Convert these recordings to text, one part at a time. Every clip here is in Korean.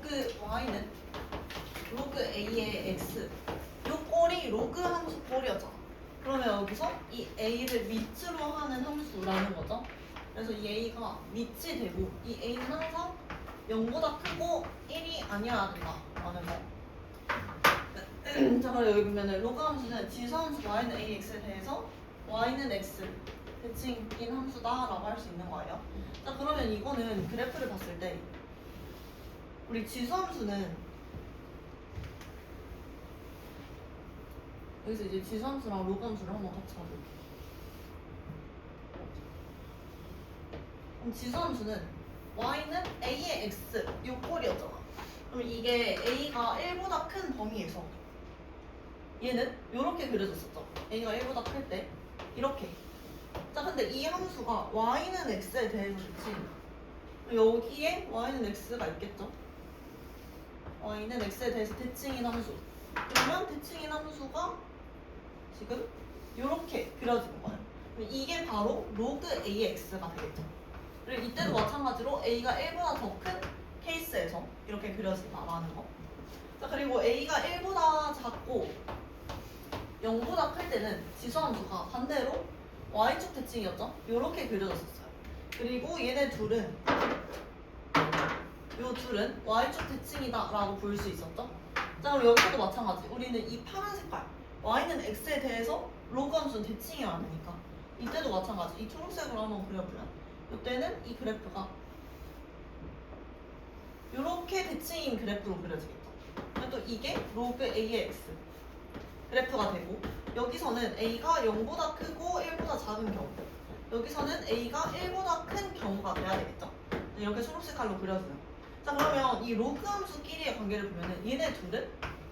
로그 y는 로그 a의 x 요 꼴이 로그 함수 꼴이었잖아. 그러면 여기서 이 a를 밑으로 하는 함수라는 거죠. 그래서 이 a가 밑이 되고 이 a는 항상 0보다 크고 1이 아니어야 된다 라는 거. 자, 그럼 여기 보면은 로그 함수는 지수함수 y는 ax에 대해서 y는 x 대칭인 함수다 라고 할 수 있는 거예요. 자, 그러면 이거는 그래프를 봤을 때 우리 지수함수는 여기서 이제 지수함수랑 로그함수를 한번 같이 봐볼게요. 그럼 지수함수는 y는 a의 x 요 꼴이었잖아. 그럼 이게 a가 1보다 큰 범위에서 얘는 이렇게 그려졌었죠. a가 1보다 클 때 이렇게. 자, 근데 이 함수가 y는 x에 대해서 대칭. 여기에 y는 x가 있겠죠. y는 x에 대해서 대칭인 함수. 그러면 대칭인 함수가 지금 이렇게 그려지는 거예요. 이게 바로 로그 AX가 되겠죠. 그리고 이때도 마찬가지로 A가 1보다 더 큰 케이스에서 이렇게 그려진다라는 거. 자, 그리고 A가 1보다 작고 0보다 클 때는 지수함수가 반대로 Y축 대칭이었죠. 이렇게 그려졌었어요. 그리고 얘네 둘은 요 둘은 Y축 대칭이다 라고 볼 수 있었죠. 자, 그럼 여기서도 마찬가지. 우리는 이 파란 색깔 y는 x에 대해서 로그 함수는 대칭이 아니니까 이때도 마찬가지. 이 초록색으로 한번 그려보면 이때는 이 그래프가 이렇게 대칭인 그래프로 그려지겠죠. 또 이게 로그 a의 x 그래프가 되고 여기서는 a가 0보다 크고 1보다 작은 경우 여기서는 a가 1보다 큰 경우가 돼야 되겠죠. 이렇게 초록색 칼로 그려주는. 자, 그러면 이 로그 함수끼리의 관계를 보면은 얘네 둘은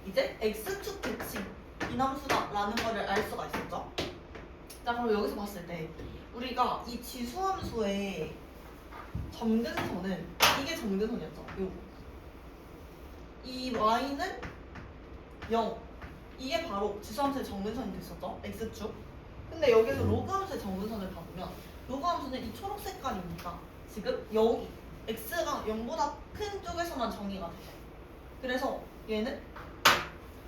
이제 x축 대칭 이 함수다라는 거를 알 수가 있었죠. 자, 그럼 여기서 봤을 때 우리가 이 지수함수의 점근선은 이게 점근선이었죠. 요거. 이 y는 0 이게 바로 지수함수의 점근선이 됐었죠. x축. 근데 여기서 로그 함수의 점근선을 봐보면 로그 함수는 이 초록 색깔이니까 지금 여기 x가 0보다 큰 쪽에서만 정의가 돼요. 그래서 얘는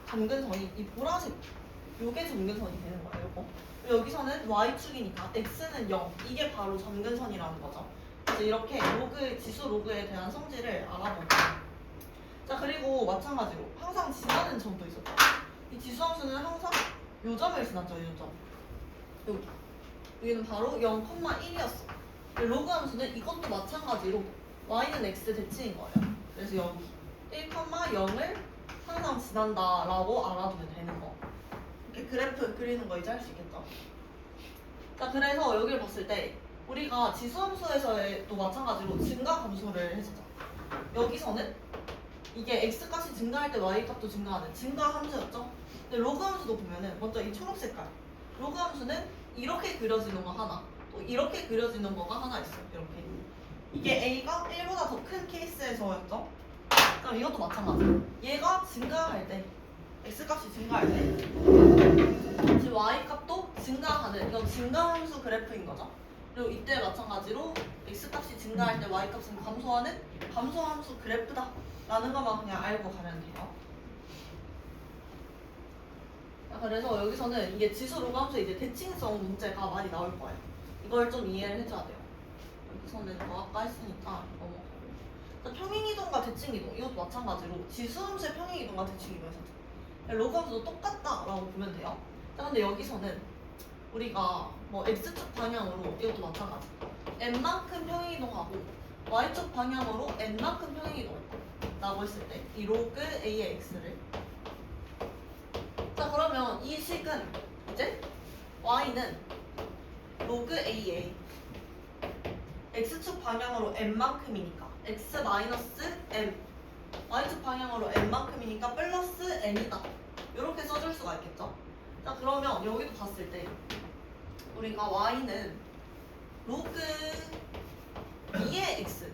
점근선이 이 보라색 요게 점근선이 되는 거예요. 요거. 여기서는 y축이니까 x는 0 이게 바로 점근선이라는 거죠. 그래서 이렇게 로그 지수 로그에 대한 성질을 알아보고 자, 그리고 마찬가지로 항상 지나는 점도 있었죠. 이 지수함수는 항상 요 점을 지났죠. 요 점. 여기. 여기는 바로 0,1이었어. 로그 함수는 이것도 마찬가지로 y는 x 대칭인 거예요. 그래서 여기 1,0을 항상 지난다라고 알아두면 되는 거. 이렇게 그래프 그리는 거 이제 할 수 있겠죠. 자, 그래서 여기를 봤을 때 우리가 지수함수에서도 마찬가지로 증가 함수를 했었죠. 여기서는 이게 x 값이 증가할 때 y 값도 증가하는 증가 함수였죠. 근데 로그 함수도 보면은 먼저 이 초록 색깔 로그 함수는 이렇게 그려지는 거 하나 또 이렇게 그려지는 거가 하나 있어요. 이렇게 이게 a가 1보다 더 큰 케이스에서였죠. 그럼 이것도 마찬가지. 얘가 증가할 때 x 값이 증가할 때 지금 y 값도 증가하는 이건 증가함수 그래프인 거죠. 그리고 이때 마찬가지로 x 값이 증가할 때 y 값은 감소하는 감소함수 그래프다 라는 것만 그냥 알고 가면 돼요. 그래서 여기서는 이게 지수 로그 함수의 이제 대칭성 문제가 많이 나올 거예요. 이걸 좀 이해를 해줘야 돼요. 여기서는 뭐 아까 했으니까 넘어가고. 평행이동과 대칭이동 이것도 마찬가지로 지수함수의 평행이동과 대칭이동에서 로그 함수도 똑같다라고 보면 돼요. 자, 근데 여기서는 우리가 뭐 x축 방향으로 이것도 마찬가지. n만큼 평행이동하고 y축 방향으로 n만큼 평행이동라고 했을 때 이 로그 a의 x를 자, 그러면 이 식은 이제 y는 로그 a의 x축 방향으로 n만큼이니까 x 마이너스 n y축 방향으로 n만큼이니까 플러스 n이다 이렇게 써줄 수가 있겠죠. 자, 그러면 여기도 봤을 때 우리가 y는 로그 2의 x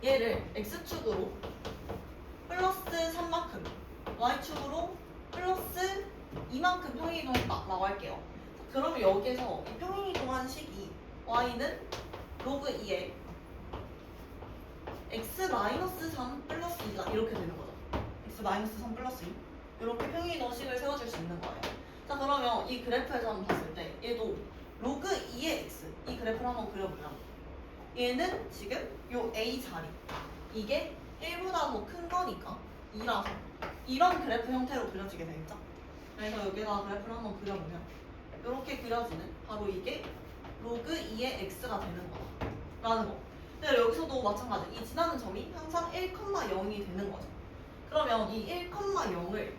얘를 x축으로 플러스 3만큼 y축으로 플러스 2만큼 평행이동했다라고 할게요. 그러면 여기에서 이 평행이동한 식이 y는 로그 2에 x 마이너스 3 플러스 2가 이렇게 되는 거죠. x 마이너스 3 플러스 2 이렇게 평행이동식을 세워줄 수 있는 거예요. 자 그러면 이 그래프에서 한번 봤을 때 얘도 로그 2의 x 이 그래프를 한번 그려보면 얘는 지금 요 a 자리 이게 1보다 더 큰 거니까 2라서 이런 그래프 형태로 그려지게 되겠죠. 그래서 여기다가 그래프를 한번 그려보면 이렇게 그려지는 바로 이게 로그 2의 x가 되는 거라는 거. 근데 여기서도 마찬가지 이 지나는 점이 항상 1,0이 되는 거죠. 그러면 이 1,0을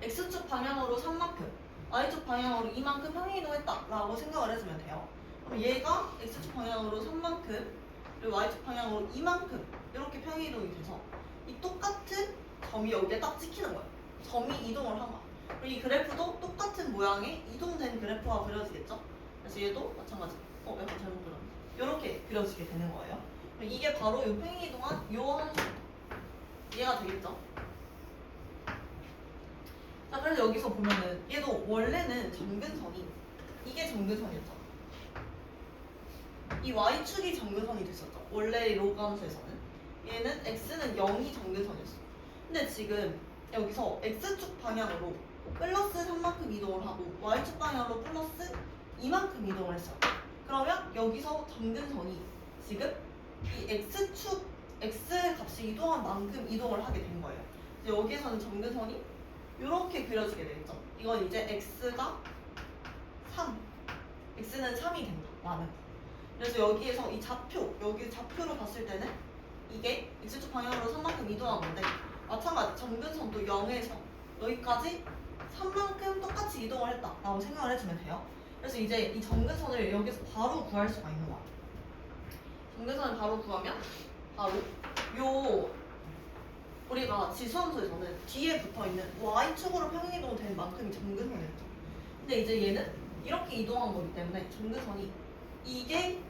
x축 방향으로 3만큼 y축 방향으로 2만큼 평행이동했다 라고 생각을 해주면 돼요. 그럼 얘가 x축 방향으로 3만큼 그리고 y축 방향으로 2만큼 이렇게 평행이동이 돼서 이 똑같은 점이 여기에 딱 찍히는 거예요. 점이 이동을 한 거야. 그리고 이 그래프도 똑같은 모양의 이동된 그래프가 그려지겠죠. 그래서 얘도 마찬가지. 약간 잘못 그렸네. 이렇게 그려지게 되는 거예요. 이게 바로 이 평행이동한 요 함수 이해가 되겠죠? 자 그래서 여기서 보면은 얘도 원래는 정근선이 이게 정근선이었죠. 이 y축이 정근선이 됐었죠. 원래 로그 함수에서는 얘는 x는 0이 정근선이었어. 근데 지금 여기서 x축 방향으로 플러스 3만큼 이동을 하고 y축 방향으로 플러스 2만큼 이동을 했어요. 그러면 여기서 정근선이 지금 이 x축 x 값이 이동한 만큼 이동을 하게 된 거예요. 이제 여기에서는 정근선이 이렇게 그려지게 되겠죠. 이건 이제 x가 3, x는 3이 된다 라는 거. 그래서 여기에서 이 좌표, 여기 좌표로 봤을 때는 이게 x축 방향으로 3만큼 이동한 건데 마찬가지 정근선도 0에서 여기까지 3만큼 똑같이 이동을 했다 라고 생각을 해주면 돼요. 그래서 이제 이 정근선을 여기서 바로 구할 수가 있는 거야. 정근선을 바로 구하면 바로 요 우리가 지수함수에서는 뒤에 붙어있는 y축으로 평행이동된 만큼이 정근선이었죠. 근데 이제 얘는 이렇게 이동한 거기 때문에 정근선이 이게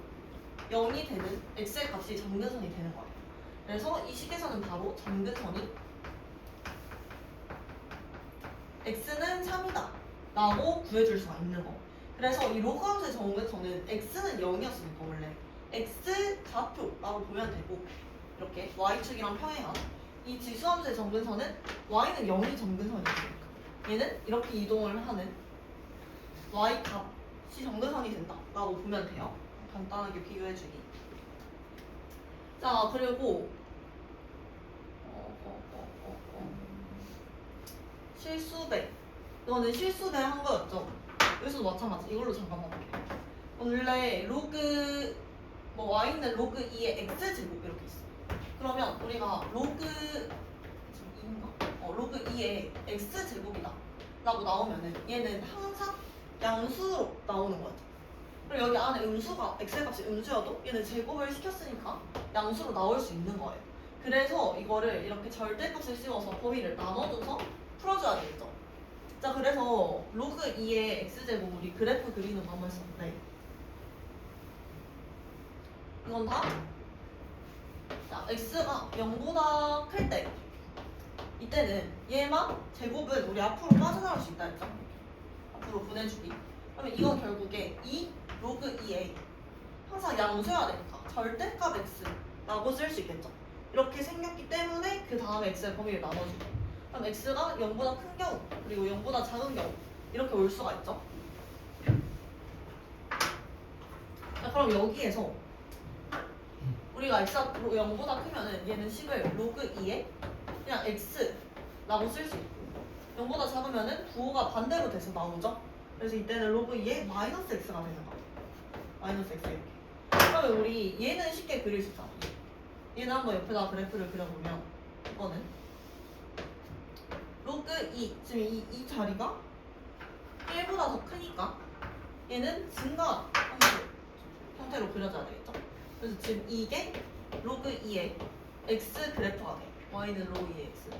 0이 되는 x의 값이 정근선이 되는 거예요. 그래서 이 식에서는 바로 정근선이 x는 3이다 라고 구해줄 수가 있는 거. 그래서 이 로그 함수의 정근선은 x는 0이었으니까 원래 x 좌표라고 보면 되고 이렇게 y축이랑 평행한 이 지수함수의 정근선은 y는 0이 정근선이니까 얘는 이렇게 이동을 하는 y 값이 정근선이 된다 라고 보면 돼요. 간단하게 비교해주기. 자 그리고 실수배 이거는 실수배 한 거였죠. 여기서도 마찬가지 이걸로 잠깐만 볼게요. 원래 로그 y는 로그 2의 x제곱 이렇게 있어. 그러면 우리가 로그 지금 2인가? 로그 2의 x제곱이다 라고 나오면은 얘는 항상 양수로 나오는 거죠. 그리고 여기 안에 음수가 x의 값이 음수여도 얘는 제곱을 시켰으니까 양수로 나올 수 있는 거예요. 그래서 이거를 이렇게 절대값을 씌워서 범위를 나눠줘서 풀어줘야 되겠죠. 자 그래서 로그 2의 x제곱 우리 그래프 그리는 거 한번 했었는데 이건 다 자, x가 0보다 클 때 이때는 얘만 제곱은 우리 앞으로 빠져나올 수 있다 했죠. 앞으로 보내주기. 그러면 이건 결국에 이 로그 2에 항상 양수여야 되니까 절대값 x라고 쓸 수 있겠죠. 이렇게 생겼기 때문에 그 다음에 x의 범위를 나눠주고 그럼 x가 0보다 큰 경우 그리고 0보다 작은 경우 이렇게 올 수가 있죠. 자, 그럼 여기에서 우리가 x가 0보다 크면은 얘는 식을 로그 2에 그냥 x라고 쓸 수 있고 0보다 작으면은 부호가 반대로 돼서 나오죠. 그래서 이때는 로그 2에 마이너스 x가 되는 거야. 마이너스 x 이렇게. 그러면 우리 얘는 쉽게 그릴 수 있잖아. 얘는 한번 옆에다 그래프를 그려보면 이거는 로그 2 지금 이 자리가 1보다 더 크니까 얘는 증가 형태로 그려져야 되겠죠. 그래서 지금 이게 로그 2의 x 그래프가 돼. y는 로그 2의 x.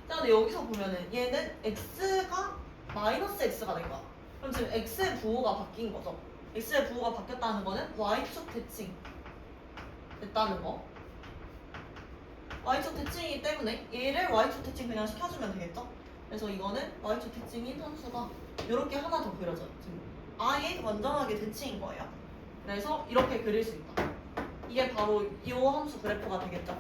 자 근데 여기서 보면은 얘는 x가 마이너스 x가 된 거야. 그럼 지금 x의 부호가 바뀐 거죠. x의 부호가 바뀌었다는 거는 y축 대칭 됐다는 거. y축 대칭이기 때문에 얘를 y축 대칭 그냥 시켜주면 되겠죠. 그래서 이거는 y축 대칭인 함수가 이렇게 하나 더 그려져요. 지금 아예 완전하게 대칭인 거예요. 그래서 이렇게 그릴 수 있다. 이게 바로 이 함수 그래프가 되겠죠.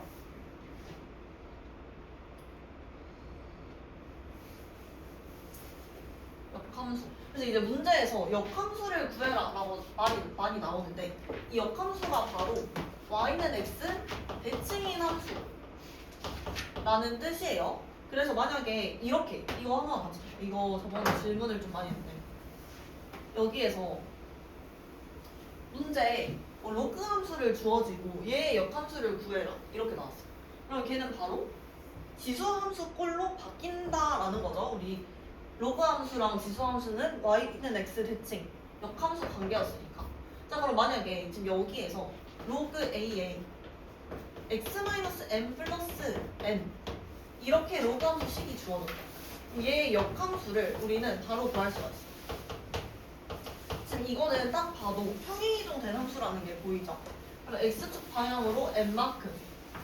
그래서 이제 문제에서 역함수를 구해라 라고 말이 많이 나오는데 이 역함수가 바로 y는 x 대칭인 함수 라는 뜻이에요. 그래서 만약에 이렇게 이거 한번 봐주세요. 이거 저번에 질문을 좀 많이 했는데 여기에서 문제에 로그 함수를 주어지고 얘의 역함수를 구해라 이렇게 나왔어요. 그럼 걔는 바로 지수 함수 꼴로 바뀐다라는 거죠. 우리 로그 함수랑 지수 함수는 y는 x 대칭 역함수 관계였으니까. 자 그럼 만약에 지금 여기에서 로그 a에 x-m 플러스 n 이렇게 로그 함수 식이 주어졌다. 얘의 역함수를 우리는 바로 구할 수가 있어. 지금 이거는 딱 봐도 평행이동된 함수라는 게 보이죠? 그럼 x축 방향으로 n만큼,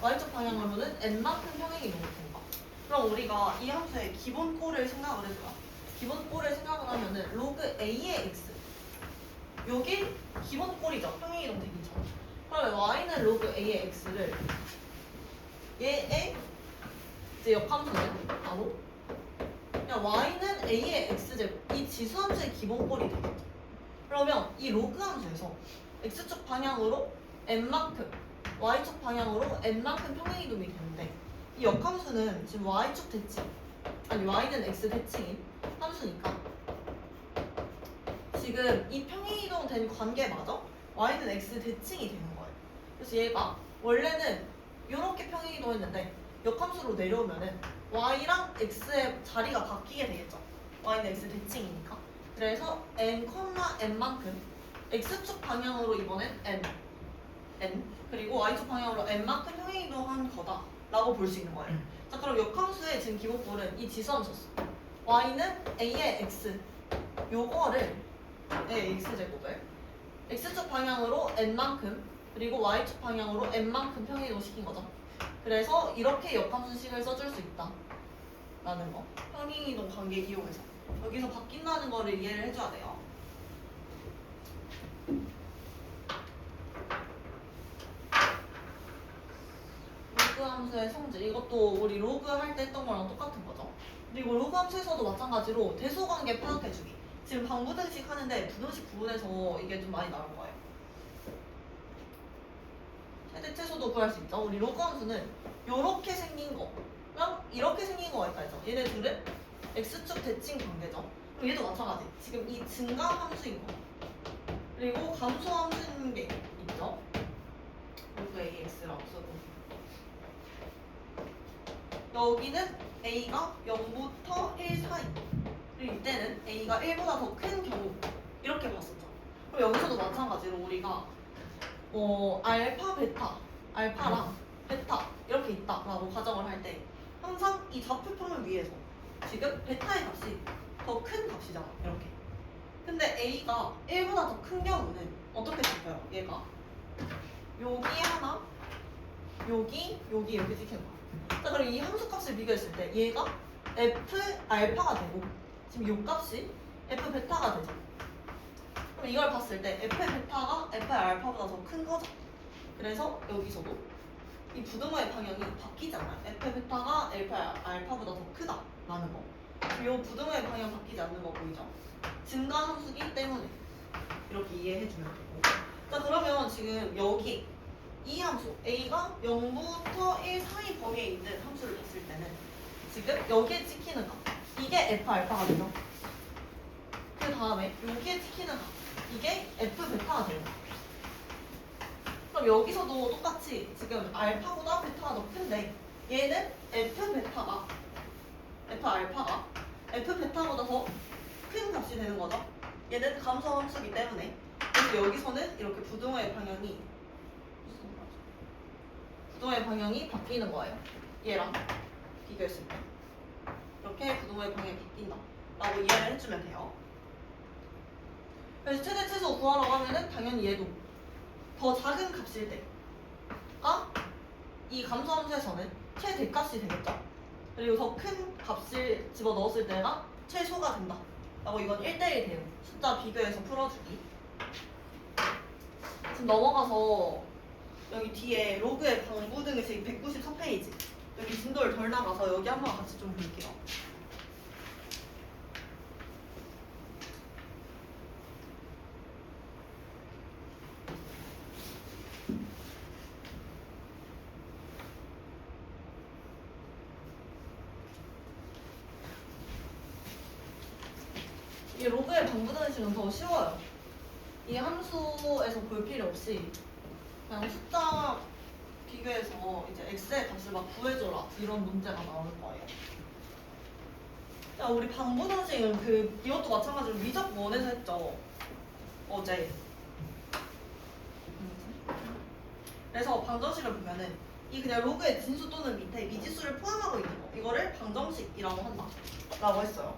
y축 방향으로는 n만큼 평행이동이 된다. 그럼 우리가 이 함수의 기본 꼴을 생각을 해줘요. 기본 꼴을 생각을 하면은 로그 a의 x 요게 기본 꼴이죠. 평행이동 되기죠. 그러면 y는 로그 a의 x를 얘의 이제 역함수는 바로 그냥 y는 a의 x제곱 이 지수함수의 기본 꼴이 되겠죠. 그러면 이 로그 함수에서 x축 방향으로 n만큼 y축 방향으로 n만큼 평행이동이 되는데 이 역함수는 지금 y축 대칭 아니 y는 x 대칭인 함수니까 지금 이 평행이동 된 관계마저 y는 x 대칭이 되는 거예요. 그래서 얘가 원래는 이렇게 평행이동했는데 역함수로 내려오면은 y랑 x의 자리가 바뀌게 되겠죠. y는 x 대칭이니까. 그래서 n, n만큼 x축 방향으로 이번엔 n 그리고 y축 방향으로 n만큼 평행이동한 거다 라고 볼 수 있는 거예요. 자 그럼 역함수의 지금 기본꼴은 이 지수함수였어. y는 a의 x 요거를 a의 x제곱을 x축 방향으로 n만큼 그리고 y축 방향으로 n만큼 평행이동시킨 거죠. 그래서 이렇게 역함수식을 써줄 수 있다 라는 거. 평행이동 관계 이용해서 여기서 바뀐다는 거를 이해를 해줘야 돼요. 로그 함수의 성질 이것도 우리 로그 할 때 했던 거랑 똑같은 거죠. 그리고 로그 함수에서도 마찬가지로 대소관계 파악해주기. 지금 방부등식 하는데 부등식 부분에서 이게 좀 많이 나올 거예요. 최대 최소도 구할 수 있죠. 우리 로그 함수는 이렇게 생긴 거랑 이렇게 생긴 거가 있다 했죠. 얘네 둘은 x축 대칭 관계죠. 그럼 얘도 마찬가지. 지금 이 증가 함수인 거 그리고 감소 함수인 게 있죠. 로그 ax라고 쓰고 여기는 a가 0부터 1 사이 그리고 이때는 a가 1보다 더 큰 경우 이렇게 봤었죠. 그럼 여기서도 마찬가지로 우리가 알파, 베타, 알파랑 베타 이렇게 있다라고 가정을 할 때 항상 이 좌표평을 위해서 지금 베타의 값이 더 큰 값이잖아 이렇게. 근데 a가 1보다 더 큰 경우는 어떻게 잡혀요? 얘가 여기 하나 여기 이렇게 찍히는 거야. 자 그럼 이 함수값을 비교했을 때 얘가 f 알파가 되고 지금 요 값이 f 베타가 되죠. 그럼 이걸 봤을 때 f 베타가 f 알파보다 더 큰 거죠. 그래서 여기서도 이 부등호의 방향이 바뀌잖아요. f 베타가 f 알파보다 더 크다라는 거. 이 부등호의 방향 바뀌지 않는 거 보이죠? 증가 함수기 때문에 이렇게 이해해주면 되고. 자 그러면 지금 여기 이 함수 a가 0부터 1 사이 범위에 있는 함수를 봤을 때는 지금 여기에 찍히는 값 이게 f 알파가 되죠. 그 다음에 여기에 찍히는 값 이게 f 베타가 돼요. 그럼 여기서도 똑같이 지금 알파보다 베타가 더 큰데 얘는 f 베타가 f 알파가 f 베타보다 더 큰 값이 되는 거죠. 얘는 감소 함수이기 때문에 그래서 여기서는 이렇게 부등호의 방향이 바뀌는 거예요. 얘랑 비교했을 때 이렇게 부등호의 방향이 바뀐다 라고 이해를 해주면 돼요. 그래서 최대 최소 구하라고 하면은 당연히 얘도 더 작은 값일 때가 이 감소함수에서는 최대값이 되겠죠. 그리고 더 큰 값을 집어넣었을 때가 최소가 된다 라고 이건 1대1 대응 숫자 비교해서 풀어주기. 지금 넘어가서 여기 뒤에 로그의 방부등식 194페이지 여기 진도를 덜 나가서 여기 한번 같이 좀 볼게요. 이 로그의 방부등식은 더 쉬워요. 이 함수에서 볼 필요 없이 그냥 숫자 비교해서 이제 x의 값을 막 구해줘라 이런 문제가 나올 거예요. 자, 우리 방부등식은 이것도 마찬가지로 미적 원에서 했죠. 어제. 그래서 방정식을 보면은 이 그냥 로그의 진수 또는 밑에 미지수를 포함하고 있는 거 이거를 방정식이라고 한다 라고 했어요.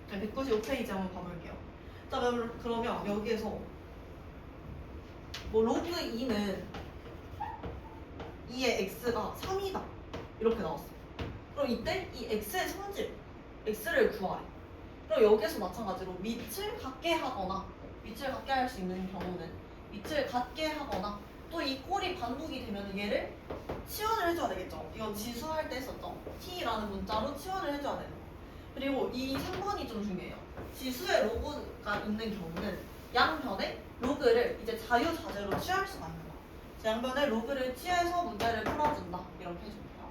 195페이지 한번 봐볼게요. 자, 그러면 여기에서 뭐 로그 2는 2의 x가 3이다 이렇게 나왔어. 그럼 이때 이 x의 성질 x를 구하래. 그럼 여기에서 마찬가지로 밑을 같게 하거나 밑을 같게 할 수 있는 경우는 밑을 같게 하거나 또 이 꼴이 반복이 되면 얘를 치환을 해줘야 되겠죠. 이건 지수할 때 썼죠. t라는 문자로 치환을 해줘야 되는 거. 그리고 이 3번이 좀 중요해요. 지수에 로그가 있는 경우는 양변에 로그를 이제 자유자재로 취할 수가 있는 거. 양변에 로그를 취해서 문제를 풀어준다 이렇게 해줍니다.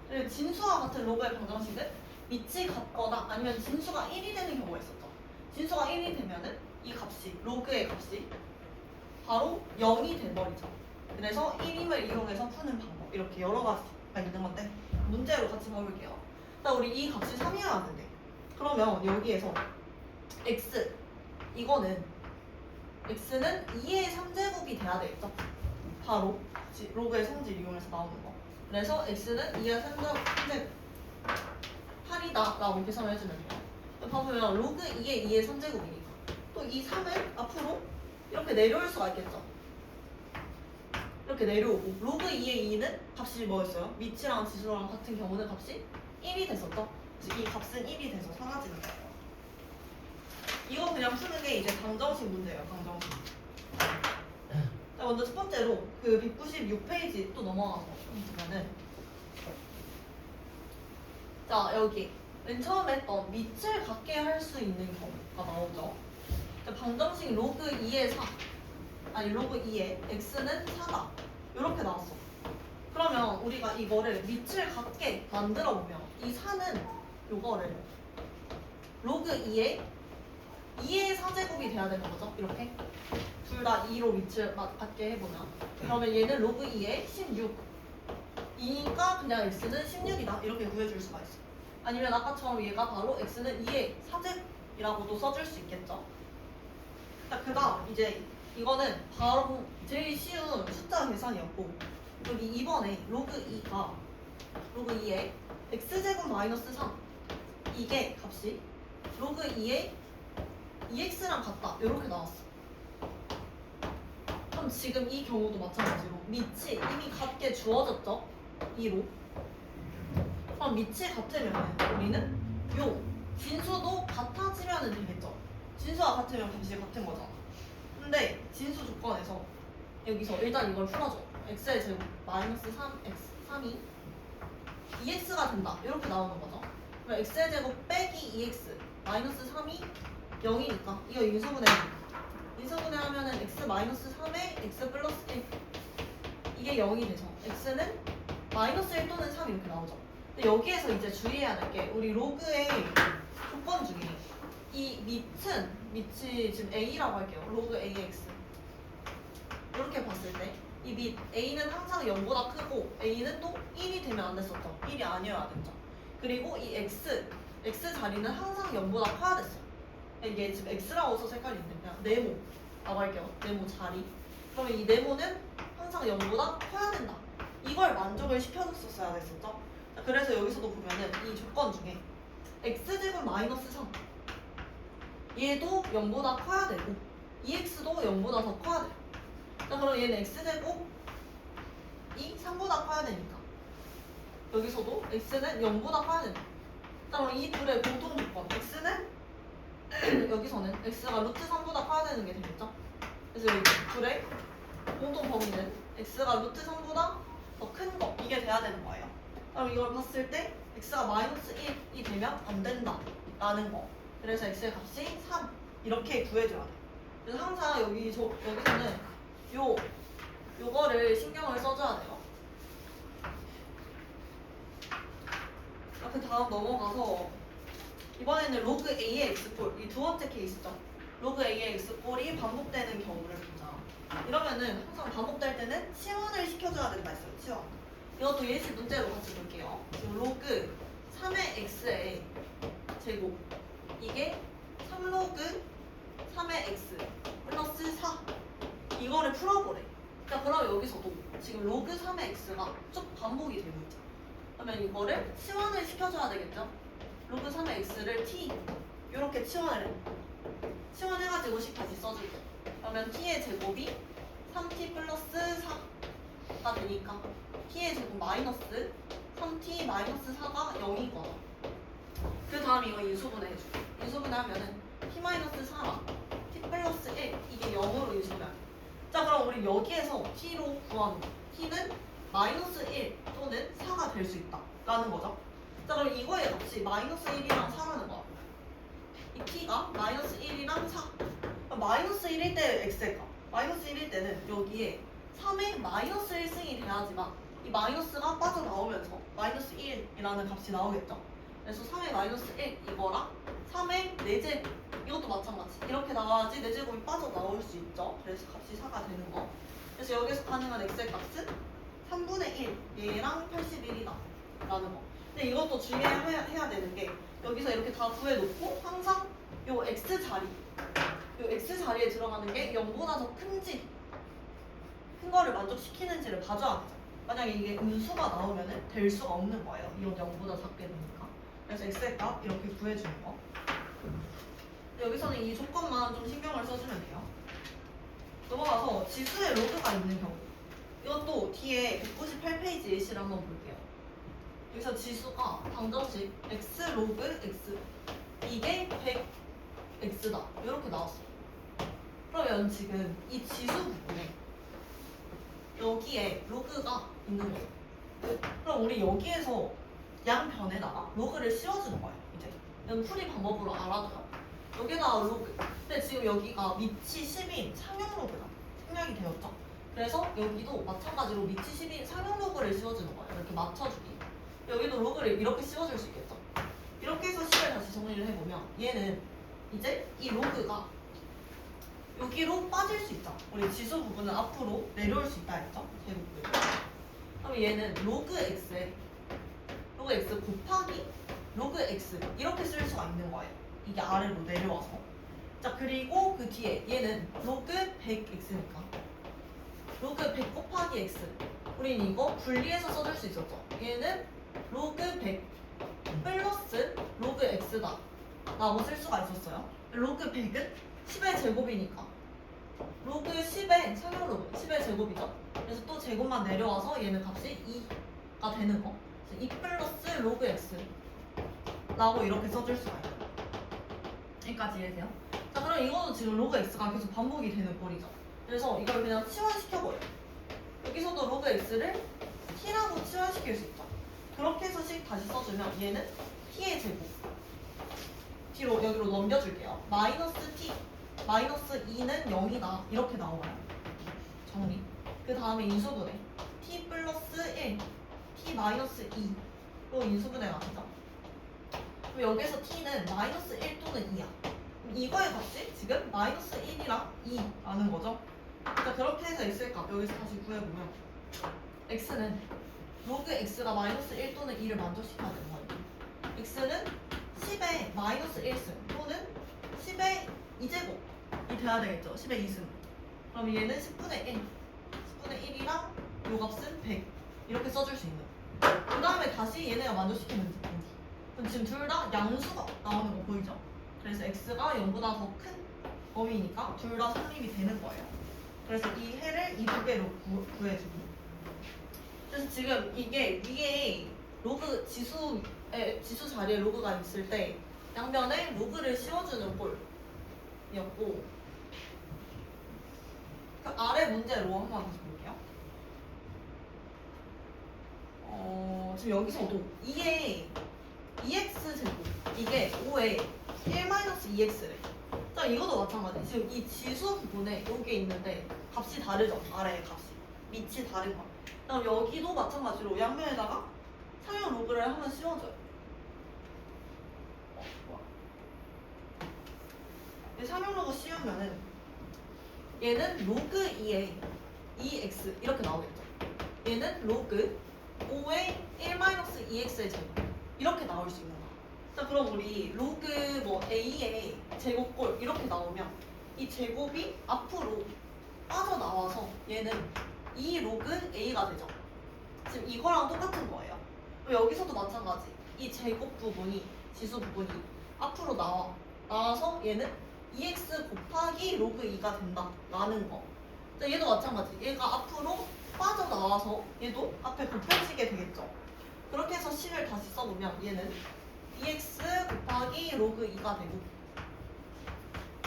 그리고 진수와 같은 로그의 방정식은 밑이 같거나 아니면 진수가 1이 되는 경우가 있었죠. 진수가 1이 되면은 이 값이 로그의 값이 바로 0이 돼버리죠. 그래서 1임을 이용해서 푸는 방법 이렇게 여러 가지가 있는 건데 문제로 같이 봐볼게요. 자, 우리 이 값이 3이어야 하는데 그러면 여기에서 x 이거는 x는 2의 3제곱이 돼야 되겠죠. 바로 로그의 성질 이용해서 나오는 거. 그래서 x는 2의 3제곱 8이다 라고 계산을 해주면 돼요. 봐보면 로그 2의 2의 3제곱이니까 또 이 3을 앞으로 이렇게 내려올 수가 있겠죠. 이렇게 내려오고 로그 2의 2는 값이 뭐였어요? 밑이랑 지수랑 같은 경우는 값이 1이 됐었죠. 즉 이 값은 1이 돼서 사라지는 거예요. 이거 그냥 푸는 게 이제 방정식 문제예요. 방정식. 자, 먼저 첫 번째로 196페이지 또 넘어가서 보면은 자, 여기 맨 처음에 했던 밑을 같게 할 수 있는 경우가 나오죠. 방정식 로그 2의 4 아니 로그 2의 x는 4다 이렇게 나왔어. 그러면 우리가 이거를 밑을 같게 만들어 보면 이 4는 요거를 로그 2의 4제곱이 돼야 되는 거죠. 이렇게 둘 다 2로 밑을 같게 해보면 그러면 얘는 로그 2의 16 2니까 그냥 x는 16이다 이렇게 구해줄 수가 있어. 아니면 아까처럼 얘가 바로 x는 2의 4제곱이라고도 써줄 수 있겠죠. 그 다음 이제 이거는 바로 제일 쉬운 숫자 계산이었고 여기 2번에 로그 2의 x제곱 마이너스 3 이게 값이 로그 2의 2x랑 같다 이렇게 나왔어. 그럼 지금 이 경우도 마찬가지로 밑이 이미 같게 주어졌죠? 2로. 그럼 밑이 같으면 우리는 요 진수도 같아지면 되겠죠? 진수가 같으면 값이 같은 거잖아. 근데 진수 조건에서 여기서 일단 이걸 풀어줘. x의 제곱 마이너스 3이 2x가 된다 이렇게 나오는 거죠. 그럼 x의 제곱 빼기 2x 마이너스 3이 0이니까 이거 인수분해 하면은 x 마이너스 3에 x 플러스 1 이게 0이 돼서 x는 마이너스 1 또는 3 이렇게 나오죠. 근데 여기에서 이제 주의해야 될 게 우리 로그의 조건 중에 이 밑이 지금 a라고 할게요. 로그 ax 이렇게 봤을 때 이 밑 a는 항상 0보다 크고 a는 또 1이 되면 안 됐었죠. 1이 아니어야 됐죠. 그리고 이 x 자리는 항상 0보다 커야 됐어. 이게 지금 x라고 써서 헷갈리는데 그냥 네모라고 할게요. 네모 자리. 그러면 이 네모는 항상 0보다 커야 된다. 이걸 만족을 시켜줬었어야 됐었죠. 자, 그래서 여기서도 보면은 이 조건 중에 x제곱 마이너스 3 얘도 0보다 커야 되고 2x도 0보다 더 커야 돼요. 자, 그럼 얘는 x제곱이 3보다 커야 되니까 여기서도 x는 0보다 커야 됩니다. 자, 그럼 이 둘의 공통 조건 x는 여기서는 x가 루트 3보다 커야 되는 게 되겠죠? 그래서 여기 둘의 공통 범위는 x가 루트 3보다 더 큰 거 이게 돼야 되는 거예요. 그럼 이걸 봤을 때 x가 마이너스 1이 되면 안 된다 라는 거. 그래서 x의 값이 3 이렇게 구해줘야 돼. 그래서 항상 여기서는 요거를 신경을 써줘야 돼요. 그 다음 넘어가서 이번에는 로그 A의 X꼴, 이 두 번째 케이스죠. 로그 A의 X꼴이 반복되는 경우를 보자. 이러면은 항상 반복될 때는 치환을 시켜줘야 된다 했어요. 치환. 이것도 예시 문제로 같이 볼게요. 지금 로그 3의 X의 제곱, 이게 3로그 3의 X 플러스 4, 이거를 풀어보래. 자, 그럼 여기서도 지금 로그 3의 X가 쭉 반복이 되고 있죠. 그러면 이거를 치환을 시켜줘야 되겠죠. 로그 3의 X를 T 이렇게 치환을 해. 치환해가지고 식 다시 써줄게. 그러면 T의 제곱이 3T 플러스 4가 되니까 T의 제곱 마이너스 3T 마이너스 4가 0인 거죠. 그 다음 이거 인수분해 해줄게. 인수분해 하면은 T 마이너스 4랑 T 플러스 1 이게 0으로 인수분해. 자, 그럼 우리 여기에서 T로 구하는 거. T는 마이너스 1 또는 4가 될 수 있다 라는 거죠. 자, 그럼 이거의 값이 마이너스 1이랑 4라는 거야. 이 T가 마이너스 1이랑 4. 그럼 마이너스 1일 때 X의 값. 마이너스 1일 때는 여기에 3의 마이너스 1승이 돼야지만 이 마이너스가 빠져나오면서 마이너스 1이라는 값이 나오겠죠. 그래서 3의 마이너스 1 이거랑 3의 4제곱 이것도 마찬가지. 이렇게 나와야지 4제곱이 빠져나올 수 있죠. 그래서 값이 4가 되는 거. 그래서 여기서 가능한 X의 값은 3분의 1 얘랑 81이다 라는 거. 근데 이것도 주의해야 되는 게 여기서 이렇게 다 구해놓고 항상 요 X 자리, 요 X 자리에 들어가는 게 0보다 더 큰지 큰 거를 만족시키는지를 봐줘야 되죠. 만약에 이게 음수가 나오면은 될 수가 없는 거예요. 이건 0보다 작게 되니까. 그래서 X의 값 이렇게 구해주는 거. 여기서는 이 조건만 좀 신경을 써주면 돼요. 넘어가서 지수의 로그가 있는 경우. 이것도 뒤에 198페이지 예시를 한번 볼게요. 여기서 지수가 방정식 x 로그 x 이게 100x다 이렇게 나왔어요. 그러면 지금 이 지수 부분에 여기에 로그가 있는 거예요. 그럼 우리 여기에서 양변에다가 로그를 씌워주는 거예요. 이제 이건 풀이 방법으로 알아둬요. 여기다가 로그. 근데 지금 여기가 밑이 10인 상용 로그가 생략이 되었죠. 그래서 여기도 마찬가지로 밑이 10인 상용 로그를 씌워주는 거예요. 이렇게 맞춰주기. 여기도 로그를 이렇게 씌워줄 수 있겠죠. 이렇게 해서 식을 다시 정리를 해보면 얘는 이제 이 로그가 여기로 빠질 수 있죠. 우리 지수 부분은 앞으로 내려올 수 있다 했죠. 제곱을. 그럼 얘는 로그 x 곱하기 로그 x 이렇게 쓸 수가 있는 거예요. 이게 아래로 내려와서. 자, 그리고 그 뒤에 얘는 로그 100x니까 로그 100 곱하기 x. 우린 이거 분리해서 써줄 수 있었죠. 얘는 로그 100 플러스 로그 x다 라고 쓸 수가 있었어요. 로그 100은 10의 제곱이니까 로그 10의 상용 로그 10의 제곱이죠. 그래서 또 제곱만 내려와서 얘는 값이 2가 되는 거. 2 플러스 로그 x 라고 이렇게 써줄 수가 있어요. 여기까지 이해되세요? 자, 그럼 이거도 지금 로그 x가 계속 반복이 되는 꼴이죠. 그래서 이걸 그냥 치환시켜버려요. 여기서도 로그 x를 t라고 치환시킬 수 있죠. 그렇게 해서 식 다시 써주면 얘는 t의 제곱 뒤로 여기로 넘겨줄게요. 마이너스 t 마이너스 2는 0이다 이렇게 나와요. 정리. 그 다음에 인수분해 t 플러스 1 t 마이너스 2로 인수분해가 되죠. 그럼 여기서 t는 마이너스 1 또는 2야. 이거의 값이 지금 마이너스 1이랑 2라는 거죠. 자, 그렇게 해서 x의 값 여기서 다시 구해보면 x는 로그 x가 마이너스 1 또는 2를 만족시켜야 되는 거예요. x는 10의 마이너스 1승 또는 10의 2제곱이 돼야 되겠죠. 10의 2승. 그럼 얘는 10분의 1 10분의 1이랑 요 값은 100 이렇게 써줄 수 있는. 그 다음에 다시 얘네가 만족시키는지 보기. 그럼 지금 둘 다 양수가 나오는 거 보이죠? 그래서 x가 0보다 더 큰 범위니까 둘 다 성립이 되는 거예요. 그래서 이 해를 이 두 개로 구해주기. 그래서 지금 이게 위에 로그 지수 자리에 로그가 있을 때 양변에 로그를 씌워주는 꼴이었고, 그 아래 문제로 한번 다시 볼게요. 지금 여기서도 2의 2x 제곱 이게 5의 1-2x래. 자, 이것도 마찬가지. 지금 이 지수 부분에 여기 있는데 값이 다르죠. 아래의 값이 밑이 다른 거. 그럼 여기도 마찬가지로 양면에다가 상용 로그를 한번 씌워줘요. 상용로그 씌우면은 얘는 로그 2의 2x 이렇게 나오겠죠. 얘는 로그 5의 1-2x의 제곱 이렇게 나올 수 있는 거야. 자, 그럼 우리 로그 뭐 a의 제곱꼴 이렇게 나오면 이 제곱이 앞으로 빠져나와서 얘는 2 로그 a가 되죠. 지금 이거랑 똑같은 거예요. 여기서도 마찬가지. 이 제곱 부분이 지수 부분이 앞으로 나와서 얘는 2x 곱하기 로그 2가 된다라는 거. 자, 얘도 마찬가지. 얘가 앞으로 빠져나와서 얘도 앞에 곱해지게 되겠죠. 그렇게 해서 식을 다시 써보면 얘는 2x 곱하기 로그 2가 되고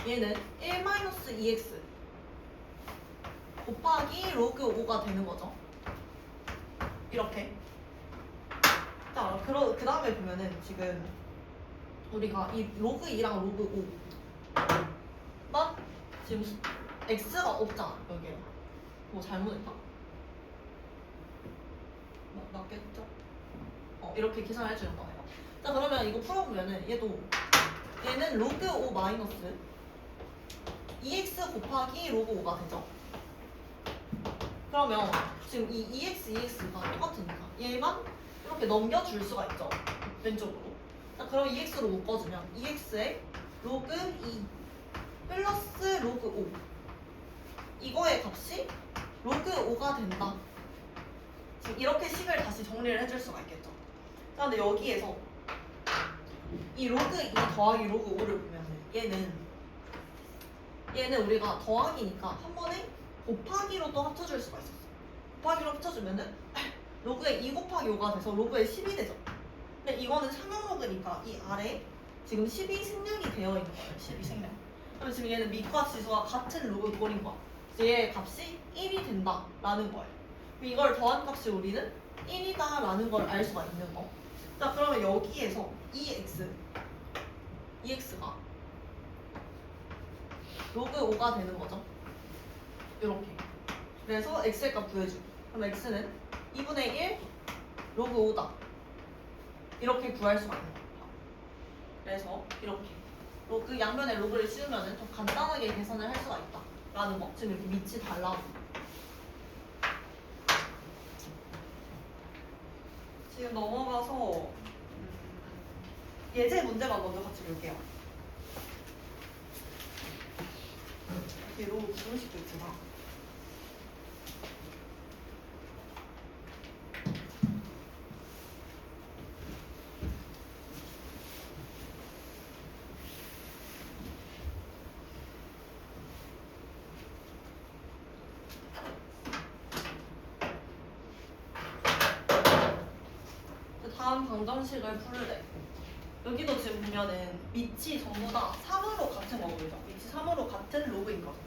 얘는 1-2x 곱하기 로그 5가 되는 거죠. 이렇게. 자, 그 다음에 보면은 지금 우리가 이 로그 2랑 로그 5만 지금 x가 없잖아, 여기에. 뭐 잘못했나? 맞겠죠? 이렇게 계산을 해주는 거예요. 자, 그러면 이거 풀어보면은 얘는 로그 5 마이너스 2x 곱하기 로그 5가 되죠. 그러면 지금 이 2x가 똑같으니까 얘만 이렇게 넘겨줄 수가 있죠. 왼쪽으로. 자, 그럼 2x로 묶어주면 2x에 로그 2 플러스 로그 5 이거의 값이 로그 5가 된다. 지금 이렇게 식을 다시 정리를 해줄 수가 있겠죠. 자, 근데 여기에서 이 로그 2 더하기 로그 5를 보면은 얘는 우리가 더하기니까 한 번에 곱하기로 또 합쳐줄 수가 있었어. 곱하기로 합쳐주면은 로그의 2 곱하기 5가 돼서 로그의 10이 되죠. 근데 이거는 상용로그니까 이 아래 지금 12 생략이 되어 있는 거예요. 12 생략. 그럼 지금 얘는 밑과 지수가 같은 로그 꼴인 거야. 그래서 얘의 값이 1이 된다라는 거예요. 이걸 더한 값이 우리는 1이다라는 걸 알 수가 있는 거. 자, 그러면 여기에서 2x가 로그 5가 되는 거죠. 이렇게. 그래서 x의 값 구해주고. 그럼 x는 2분의 1 로그 5다. 이렇게 구할 수가 있는 거예요. 그래서 이렇게 로그 양면에 로그를 씌우면 더 간단하게 계산을 할 수가 있다라는 거. 지금 이렇게 밑이 달라. 지금 넘어가서 예제 문제만 먼저 같이 볼게요. 이렇게 로그 구분식도 있구나. 다음 방정식을 풀래. 여기도 지금 보면은 밑이 전부 다 3으로 같은 거거든요. 밑이 3으로 같은 로그인 거죠.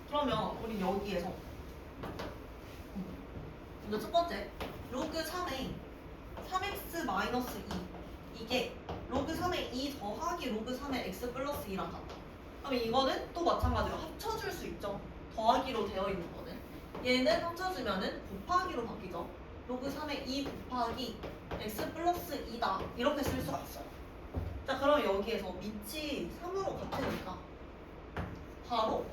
그러면 우리 여기에서 먼저 첫 번째 로그 3의 3x-2 이게 로그 3의 2 더하기 로그 3의 x 플러스 2랑 같다. 그럼 이거는 또 마찬가지로 합쳐줄 수 있죠. 더하기로 되어 있는 거는. 얘는 합쳐주면은 곱하기로 바뀌죠. 로그 3의 2 곱하기 x 플러스 2다. 이렇게 쓸 수가 있어요. 자, 그럼 여기에서 밑이 3으로 같으니까 바로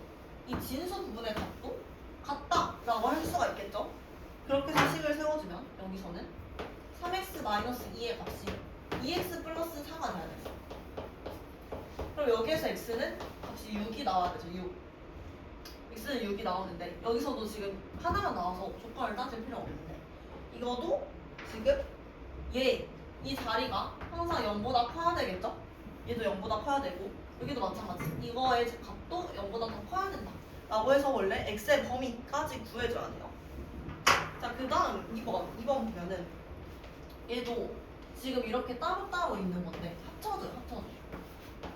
이 진수 부분의 값도 같다라고 할 수가 있겠죠. 그렇게 해서 식을 세워주면 여기서는 3x-2의 값이 2x 플러스 4가 돼야 돼요. 그럼 여기에서 x는 값이 6이 나와야 되죠. 6. x는 6이 나오는데 여기서도 지금 하나만 나와서 조건을 따질 필요가 없는데 이거도 지금 이 자리가 항상 0보다 커야 되겠죠? 얘도 0보다 커야 되고 여기도 마찬가지. 이거의 값도 0보다 더 커야 된다. 라고 해서 원래 x의 범위까지 구해줘야 돼요. 자, 그 다음 2번 보면은 얘도 지금 이렇게 따로따로 있는 건데 합쳐져.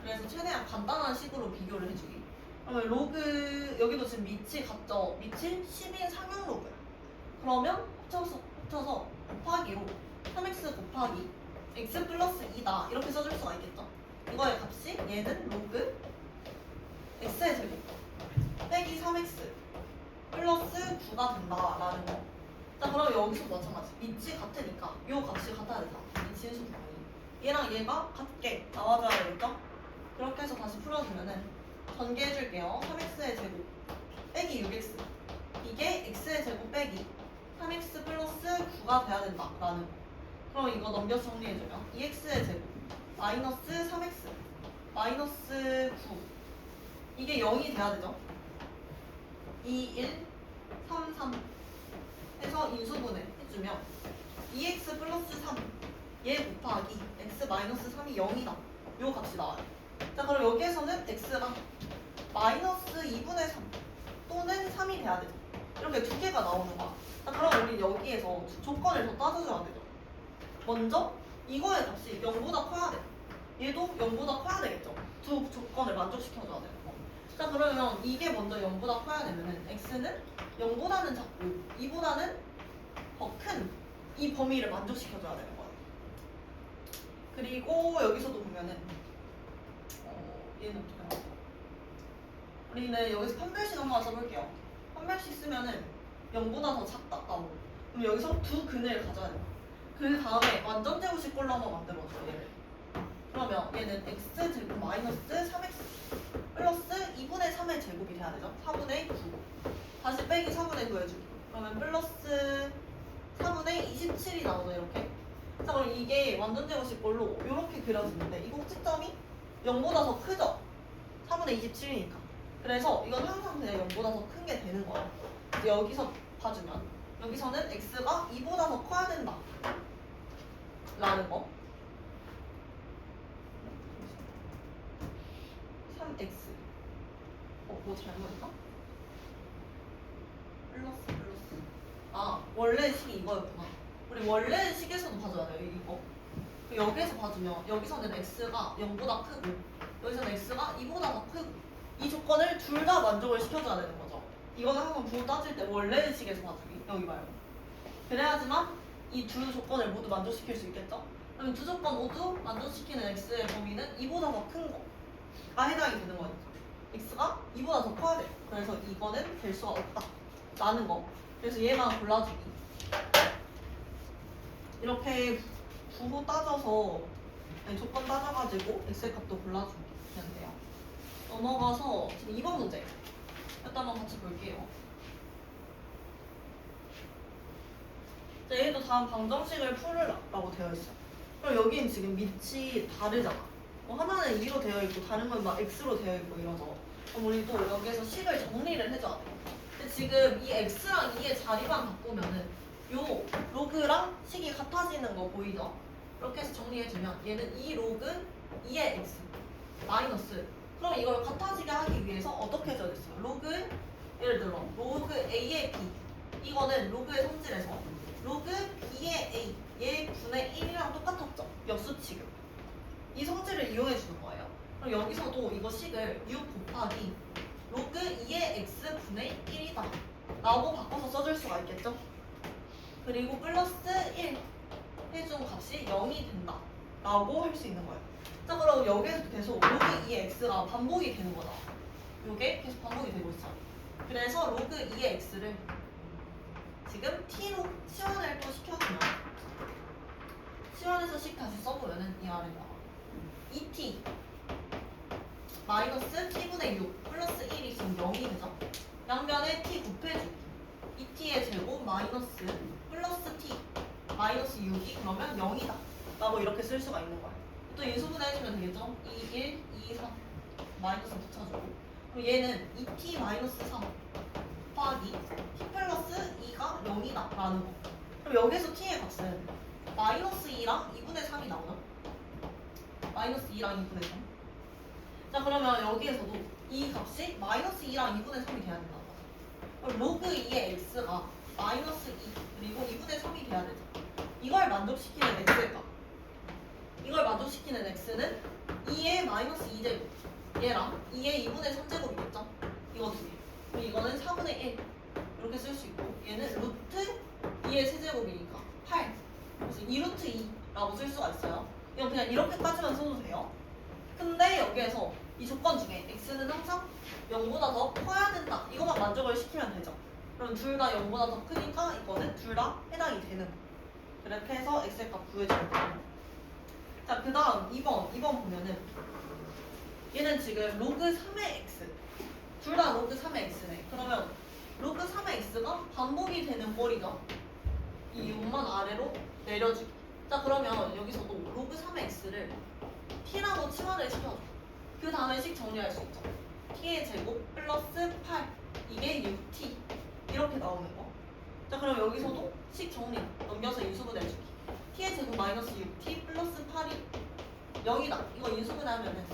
그래서 최대한 간단한 식으로 비교를 해주기. 그러면 로그 여기도 지금 밑이 같죠? 밑이 10인 상용 로그야. 그러면 합쳐서 곱하기로 3x 곱하기 x 플러스 2다 이렇게 써줄 수가 있겠죠? 이거의 값이 얘는 로그 x의 제곱 빼기 3x 플러스 9가 된다라는 거. 자, 그럼 여기서도 마찬가지. 밑이 같으니까 이 값이 같아야 되잖아. 이 진수 부분이 얘랑 얘가 같게 나와줘야 되겠죠? 그렇게 해서 다시 풀어주면은 전개해줄게요. 3x의 제곱 빼기 6x. 이게 x의 제곱 빼기 3x 플러스 9가 돼야 된다. 라는 거. 그럼 이거 넘겨서 정리해주면 2x의 제곱 마이너스 3x 마이너스 9 이게 0이 돼야 되죠. 2, 1, 3, 3 해서 인수분해 해주면 2x 플러스 3 얘 곱하기 x 마이너스 3이 0이다. 요 값이 나와요. 자 그럼 여기에서는 x가 마이너스 2분의 3 또는 3이 돼야 되죠. 이렇게 두 개가 나오는 거야. 자 그럼 우리 여기에서 조건을 더 따져줘야 되죠. 먼저 이거의 값이 0보다 커야 돼. 얘도 0보다 커야 되겠죠. 두 조건을 만족시켜줘야 되는 거. 자 그러면 이게 먼저 0보다 커야 되면은 x는 0보다는 작고 2보다는 더 큰 이 범위를 만족시켜줘야 되는 거예요. 그리고 여기서도 보면은 얘는 어떻게 나왔어? 우리는 여기서 판별식 한번 써볼게요. 판별식 쓰면은 0보다 더 작다고. 그럼 여기서 두 근을 가져야 돼요. 그 다음에 완전 제곱식 꼴로 한번 만들어줘 얘를. 그러면 얘는 x제곱 마이너스 3x 플러스 2분의 3의 제곱이 돼야 되죠. 4분의 9 다시 빼기 4분의 9 해주기. 그러면 플러스 4분의 27이 나오죠 이렇게. 자 그럼 이게 완전 제곱식 꼴로 이렇게 그려지는데 이 꼭지점이 0보다 더 크죠? 4분의 27이니까. 그래서 이건 항상 그냥 0보다 더 큰 게 되는 거예요. 이제 여기서 봐주면 여기서는 x가 2보다 더 커야 된다 라는 거. 3x 뭐 잘못했나? 플러스 아 원래 식이 이거였구나. 우리 원래 식에서도 봐줘야 돼요 이거. 여기에서 봐주면 여기서는 x가 0보다 크고 여기서는 x가 2보다 더 크고 이 조건을 둘 다 만족을 시켜줘야 되는 거죠. 이거는 항상 부호 따질 때 원래 식에서 봐주기 여기 말고. 그래야지만 이 두 조건을 모두 만족시킬 수 있겠죠? 그럼 두 조건 모두 만족시키는 x의 범위는 2보다 더 큰 거가 해당이 되는 거죠. x가 2보다 더 커야 돼. 그래서 이거는 될 수가 없다 라는 거. 그래서 얘만 골라주기. 이렇게 부호 따져서 아니, 조건 따져가지고 x의 값도 골라주면 돼요. 넘어가서 지금 2번 문제 일단 한번 같이 볼게요. 자, 얘도 다음 방정식을 풀으라고 되어 있어. 그럼 여기는 지금 밑이 다르잖아. 하나는 2로 되어 있고 다른 건 막 x로 되어 있고 이러죠. 그럼 우리 또 여기에서 식을 정리를 해줘야 돼. 근데 지금 이 x랑 2의 자리만 바꾸면은 요 로그랑 식이 같아지는 거 보이죠? 이렇게 해서 정리해주면 얘는 2 로그 2의 x 마이너스. 그럼 이걸 같아지게 하기 위해서 어떻게 해줘야 됐어요? 로그 예를 들어 로그 a의 b 이거는 로그의 성질에서 로그 b의 a 얘 분의 1이랑 똑같았죠? 역수 취급. 이 성질을 이용해 주는 거예요. 그럼 여기서도 이거 식을 6 곱하기 로그 2의 x 분의 1이다 라고 바꿔서 써줄 수가 있겠죠? 그리고 플러스 1 해준 값이 0이 된다 라고 할 수 있는 거예요. 자 그럼 여기에서 계속 로그 2의 x가 반복이 되는 거다. 요게 계속 반복이 되고 있어. 그래서 로그 2의 x를 지금 t로 치환을 또 시켜주면 치환해서 식 다시 써보면은 이 아래 나와. 2t 마이너스 t분의 6 플러스 1이 지금 0이 되죠? 양변에 t 곱해주기 2t의 제곱 마이너스 플러스 t 마이너스 6이 그러면 0이다 라고 이렇게 쓸 수가 있는 거야. 또 인수분해 해주면 되겠죠? 2, 1, 2, 3 마이너스 붙여주고 그럼 얘는 2t 마이너스 3 곱하기 t 플러스 2가 0이다 라는 거. 그럼 여기서 t의 값은 마이너스 2랑 2분의 3이 나오죠? 마이너스 2랑 2분의 3. 자 그러면 여기에서도 이 값이 마이너스 2랑 2분의 3이 돼야 된다고. 그럼 로그 2의 x가 마이너스 2 그리고 2분의 3이 돼야 되죠. 이걸 만족시키는 x의 값. 이걸 만족시키는 x는 2의 마이너스 2제곱 얘랑 2의 2분의 3제곱이겠죠? 이거 두 개. 그럼 이거는 4분의 1 이렇게 쓸 수 있고 얘는 루트 2의 세제곱이니까 8 그래서 2루트 2라고 쓸 수가 있어요. 이건 그냥 이렇게까지만 써도 돼요. 근데 여기에서 이 조건 중에 x는 항상 0보다 더 커야 된다 이것만 만족을 시키면 되죠. 그럼 둘 다 0보다 더 크니까 이거는 둘 다 해당이 되는 거. 그렇게 해서 x의 값 구해주면 돼요. 자 그 다음 2번 보면은 얘는 지금 로그 3의 x. 둘 다 로그 3의 x네. 그러면 로그 3의 x가 반복이 되는 꼴이죠. 이 6만 아래로 내려주기. 자, 그러면 여기서도 로그 3의 x를 t라고 치환을 시켜줘. 그 다음에 식 정리할 수 있죠. t의 제곱 플러스 8. 이게 6t. 이렇게 나오는 거. 자, 그럼 여기서도 식 정리. 넘겨서 인수분해 해주기. t의 제곱 마이너스 6t 플러스 8이 0이다. 이거 인수분해하면은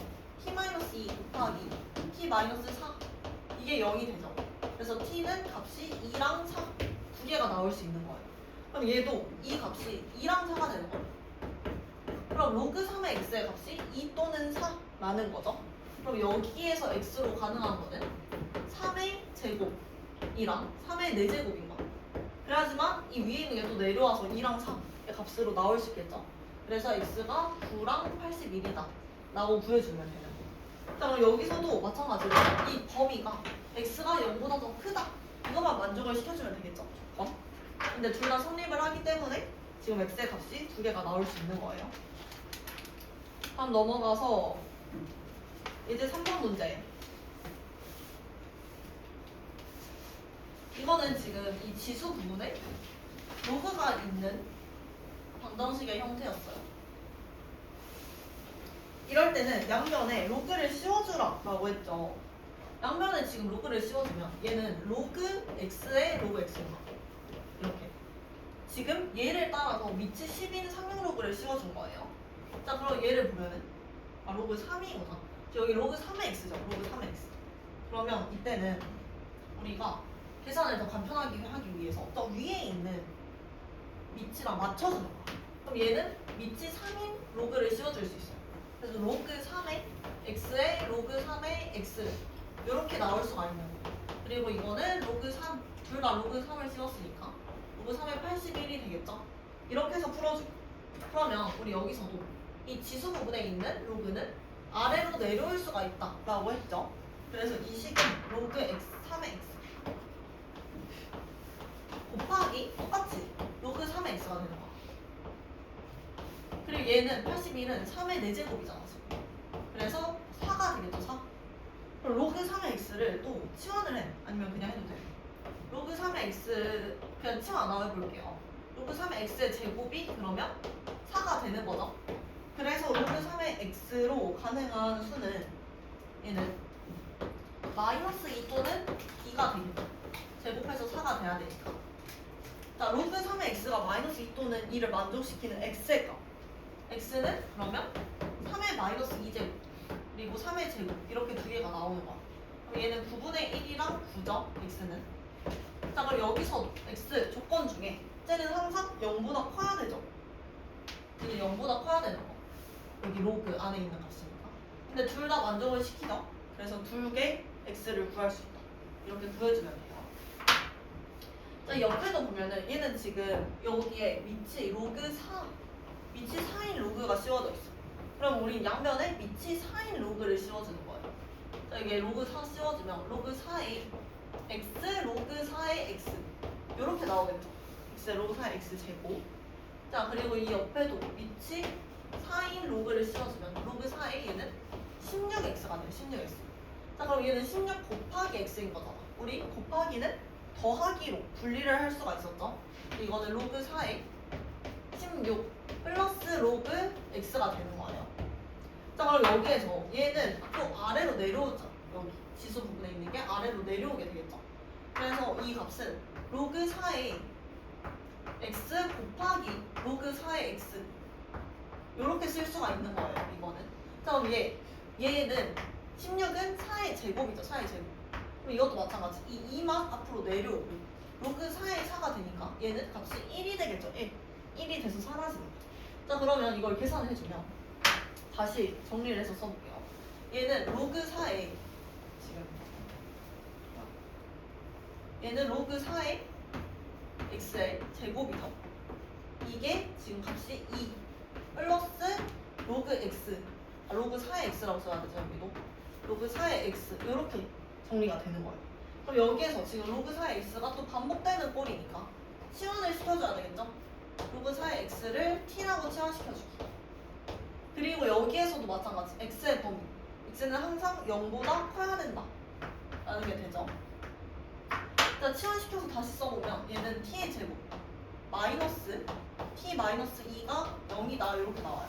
t 마이너스 2 곱하기 t 마이너스 4. 이게 0이 되죠. 그래서 t는 값이 2랑 4. 두 개가 나올 수 있는 거예요. 그럼 얘도 이 값이 2랑 4가 되는 거예요. 그럼 로그 3의 x의 값이 2 또는 4라는 거죠. 그럼 여기에서 x로 가능한 거는 3의 제곱이랑 3의 4제곱인 거예요. 그래야지만 이 위에 있는 게 또 내려와서 2랑 3의 값으로 나올 수 있겠죠. 그래서 x가 9랑 81이다 라고 구해주면 되는 거예요. 자, 그럼 여기서도 마찬가지로 이 범위가 x가 0보다 더 크다 이것만 만족을 시켜주면 되겠죠. 근데 둘 다 성립을 하기 때문에 지금 x의 값이 두 개가 나올 수 있는 거예요. 다음 넘어가서 이제 3번 문제. 이거는 지금 이 지수 부분에 로그가 있는 방정식의 형태였어요. 이럴 때는 양변에 로그를 씌워주라 라고 했죠. 양변에 지금 로그를 씌워주면 얘는 로그 x의 로그 x인 거고 이렇게 지금 얘를 따라서 밑이 10인 상용 로그를 씌워준 거예요. 자, 그럼 얘를 보면은 로그 3이구나. 여기 로그 3의 x죠. 로그 3의 x. 그러면 이때는 우리가 계산을 더 간편하게 하기 위해서 저 위에 있는 밑이랑 맞춰주는 거야. 그럼 얘는 밑이 3인 로그를 씌워줄 수 있어요. 그래서 로그 3의 x의 로그 3의 x 이렇게 나올 수가 있는 거예요. 그리고 이거는 로그 3, 둘 다 로그 3을 씌웠으니까 로그 3의 81이 되겠죠? 이렇게 해서 풀어주고 그러면 우리 여기서도 이 지수 부분에 있는 로그는 아래로 내려올 수가 있다 라고 했죠? 그래서 이 식은 로그 x, 3의 x 곱하기 똑같이 로그 3의 x가 되는 거야. 그리고 얘는 81은 3의 4제곱이잖아 지금. 그래서 4가 되겠죠. 4. 그럼 로그 3의 x를 또 치환을 해. 아니면 그냥 해도 돼. 로그 3의 x 그냥 치환 안 해볼게요. 로그 3의 x의 제곱이 그러면 4가 되는 거죠. 그래서 로그 3의 x로 가능한 수는 얘는 마이너스 2 또는 2가 되겠죠. 제곱해서 4가 돼야 되니까. 자, 로그 3의 x가 마이너스 2 또는 2를 만족시키는 x의 값. x는 그러면 3의 마이너스 2제곱 그리고 3의 제곱 이렇게 두 개가 나오는 거야. 그럼 얘는 9분의 1이랑 9죠. x는. 자, 그럼 여기서 x 조건 중에 쟤는 항상 0보다 커야 되죠. 이게 0보다 커야 되는 거. 여기 로그 안에 있는 값이니까. 근데 둘 다 만족을 시키죠. 그래서 두 개 x를 구할 수 있다. 이렇게 구해주면 돼요. 자, 옆에도 보면은 얘는 지금 여기에 밑이 로그 4, 밑이 4인 로그가 씌워져 있어. 그럼 우린 양면에 밑이 4인 로그를 씌워주는 거예요. 자, 이게 로그 4 씌워주면 로그 4의 x, 로그 4의 x 이렇게 나오겠죠. x 로그 4의 x 제곱. 자, 그리고 이 옆에도 밑이 4인 로그를 씌워주면 로그 4의 얘는 16x가 돼요. 16x. 자, 그럼 얘는 16 곱하기 x인 거잖아. 우리 곱하기는 더하기로 분리를 할 수가 있었죠. 이거는 로그 4의 16 플러스 로그 x가 되는 거예요. 자, 그럼 여기에서 얘는 또 아래로 내려오죠. 여기 지수 부분에 있는 게 아래로 내려오게 되겠죠. 그래서 이 값은 로그 4의 x 곱하기 로그 4의 x 이렇게 쓸 수가 있는 거예요. 이거는. 자, 그럼 얘는 16은 4의 제곱이죠. 4의 제곱. 그럼 이것도 마찬가지. 이 2만 앞으로 내려오고 로그 4의 4가 되니까 얘는 값이 1이 되겠죠. 1이 돼서 사라집니다. 자, 그러면 이걸 계산을 해주면 다시 정리를 해서 써볼게요. 얘는 로그 4의 지금 얘는 로그 4의 x의 제곱이죠. 이게 지금 값이 2 플러스 로그 x 로그 4의 x라고 써야 되죠. 여기도 로그 4의 x 이렇게 정리가 되는 거예요. 그럼 여기에서 지금 로그 4의 x가 또 반복되는 꼴이니까 치환을 시켜줘야 되겠죠? 로그 4의 x를 t라고 치환시켜주고 그리고 여기에서도 마찬가지 x의 범위 x는 항상 0보다 커야 된다 라는 게 되죠. 자, 치환시켜서 다시 써보면 얘는 t의 제곱 마이너스 t 마이너스 2가 0이다 이렇게 나와요.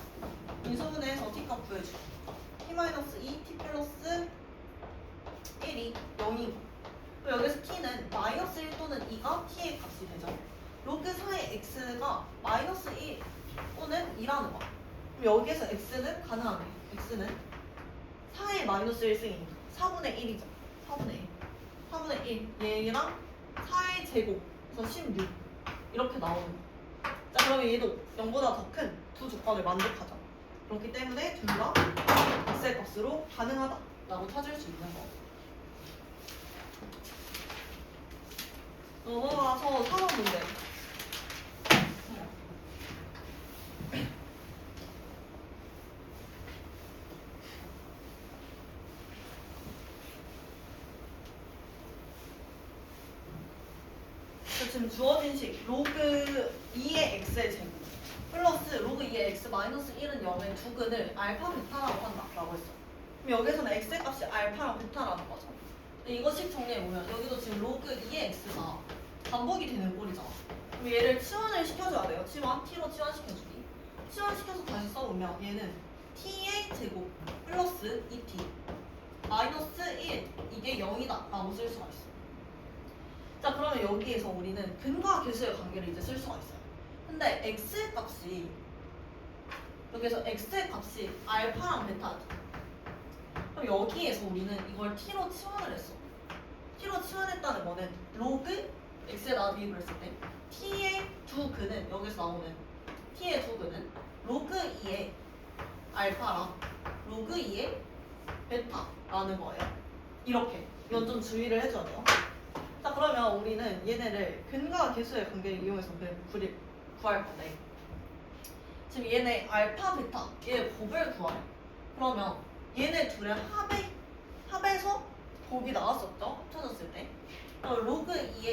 인수분해해서 t값 구해주고 t 마이너스 2 t 플러스 1이 0이고 여기서 t는 마이너스 1 또는 2가 t의 값이 되죠. 로그 4의 x가 마이너스 1 또는 2라는 거야. 그럼 여기에서 x는 가능하네. x는 4의 마이너스 1승이니까 4분의 1이죠. 4분의 1. 4분의 1. 얘랑 4의 제곱. 그래서 16. 이렇게 나오는 거야. 자, 그러면 얘도 0보다 더 큰 두 조건을 만족하죠. 그렇기 때문에 둘 다 x의 값으로 가능하다라고 찾을 수 있는 거. 넘어가서 4번 문제. 지금 주어진 식 로그 2의 x의 제곱 플러스 로그 2의 x 마이너스 1은 0의 두 근을 알파 베타라고 한다라고 했어. 그럼 여기서는 x의 값이 알파랑 베타라는 거죠. 근데 이거씩 정리해보면 여기도 지금 로그 2의 x가 반복이 되는 꼴이잖아. 그럼 얘를 치환을 시켜줘야 돼요. 치환, t로 치환시켜주기. 치환시켜서 다시 써보면 얘는 t의 제곱 플러스 2t 마이너스 1 이게 0이다 라고 쓸 수가 있어. 자, 그러면 여기에서 우리는 근과 계수의 관계를 이제 쓸 수가 있어요. 근데 x의 값이 여기서 x의 값이 알파랑 베타죠. 그럼 여기에서 우리는 이걸 t로 치환을 했어. t로 치환했다는 거는 로그 x에다 대입을 했을 때 t의 두 근은 여기서 나오는 t의 두 근은 로그 2의 알파랑 로그 2의 베타라는 거예요. 이렇게 이건 좀 주의를 해줘야 돼요. 자, 그러면 우리는 얘네를 근과 계수의 관계를 이용해서 구할 건데 지금 얘네 알파, 베타 얘 곱을 구하래. 그러면 얘네 둘의 합에서 곱이 나왔었죠? 합쳐졌을 때 로그 2의